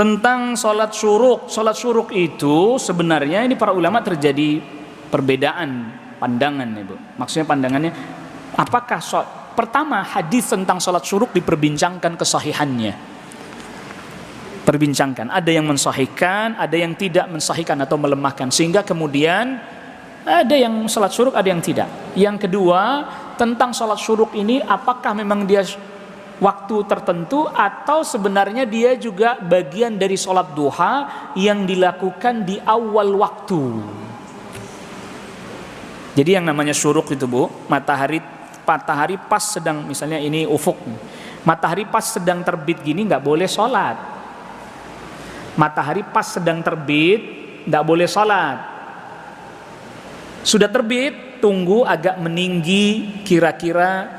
Tentang sholat syuruk. Sholat syuruk itu sebenarnya ini para ulama terjadi perbedaan pandangan, Ibu. Maksudnya pandangannya, apakah pertama hadis tentang sholat syuruk diperbincangkan kesahihannya. Perbincangkan. Ada yang mensahihkan, ada yang tidak mensahihkan atau melemahkan. Sehingga kemudian ada yang sholat syuruk, ada yang tidak. Yang kedua, tentang sholat syuruk ini apakah memang dia waktu tertentu atau sebenarnya dia juga bagian dari sholat duha yang dilakukan di awal waktu. Jadi yang namanya syuruk itu, Bu, matahari pas sedang, misalnya ini ufuk, matahari pas sedang terbit gini nggak boleh sholat. Matahari pas sedang terbit nggak boleh sholat. Sudah terbit, tunggu agak meninggi, kira-kira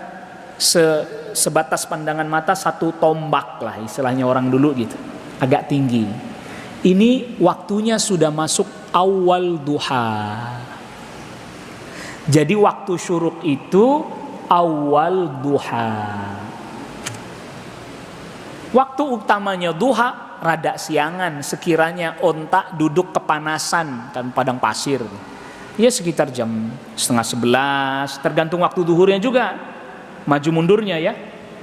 sebatas pandangan mata 1 tombak lah istilahnya orang dulu gitu, agak tinggi. Ini waktunya sudah masuk awal duha. Jadi waktu syuruk itu awal duha. Waktu utamanya duha rada siangan, sekiranya ontak duduk kepanasan dan padang pasir, ya sekitar jam 10:30, tergantung waktu duhurnya juga, maju mundurnya ya,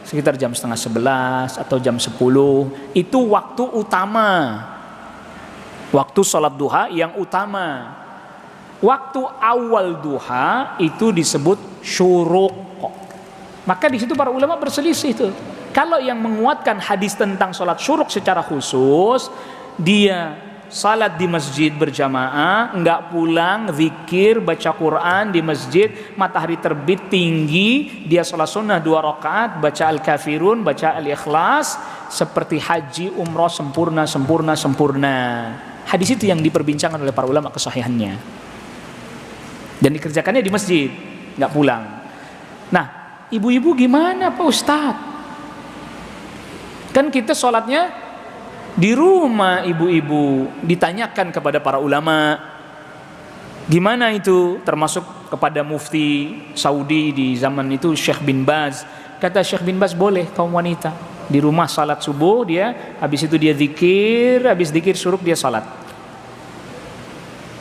sekitar jam 10:30 atau jam 10. Itu waktu utama, waktu sholat duha yang utama. Waktu awal duha itu disebut syuruk. Maka di situ para ulama berselisih tuh. Kalau yang menguatkan hadis tentang sholat syuruk secara khusus, dia salat di masjid berjamaah, enggak pulang, zikir, baca Quran di masjid, matahari terbit tinggi, dia sholat sunnah 2 rakaat, baca Al-Kafirun, baca Al-Ikhlas, seperti haji, umroh sempurna. Hadis itu yang diperbincangkan oleh para ulama kesahihannya. Dan dikerjakannya di masjid, enggak pulang. Nah, ibu-ibu gimana Pak Ustadz? Kan kita sholatnya di rumah, ibu-ibu. Ditanyakan kepada para ulama, gimana itu, termasuk kepada mufti Saudi di zaman itu Syekh bin Baz. Kata Syekh bin Baz, boleh kaum wanita di rumah salat subuh, dia habis itu dia zikir, habis zikir syuruk dia salat.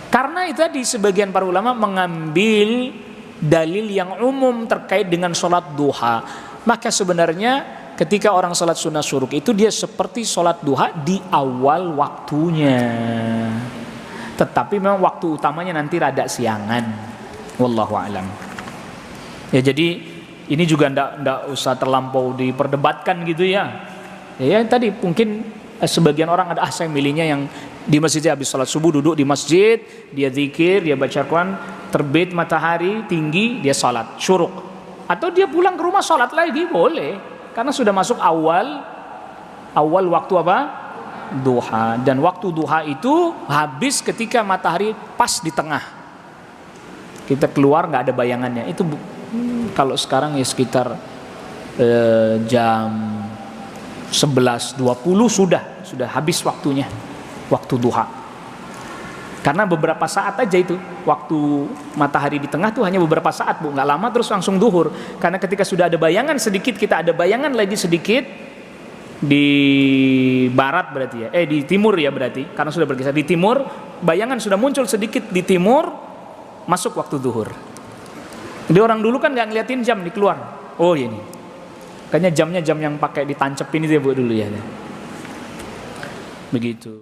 Karena itu tadi sebagian para ulama mengambil dalil yang umum terkait dengan sholat duha. Maka sebenarnya ketika orang sholat sunnah syuruk itu dia seperti sholat duha di awal waktunya. Tetapi memang waktu utamanya nanti rada siangan. Wallahu a'lam. Ya, jadi ini juga ndak usah terlampau diperdebatkan gitu ya. Ya tadi mungkin sebagian orang ada saya milihnya yang di masjid habis sholat subuh duduk di masjid, dia zikir, dia baca Quran, terbit matahari tinggi, dia sholat syuruk. Atau dia pulang ke rumah sholat lagi boleh, karena sudah masuk awal waktu apa? Duha. Dan waktu duha itu habis ketika matahari pas di tengah. Kita keluar nggak ada bayangannya. Itu kalau sekarang ya sekitar jam 11.20 sudah habis waktunya, waktu duha. Karena beberapa saat aja itu waktu matahari di tengah tuh hanya beberapa saat, Bu, nggak lama terus langsung duhur. Karena ketika sudah ada bayangan sedikit, kita ada bayangan lagi sedikit di barat berarti ya, di timur ya berarti, karena sudah bergeser di timur, bayangan sudah muncul sedikit di timur, masuk waktu duhur. Jadi orang dulu kan nggak ngeliatin jam di keluar. Oh ini, kayaknya jamnya jam yang pakai ditancepin itu ya Bu dulu ya. Begitu.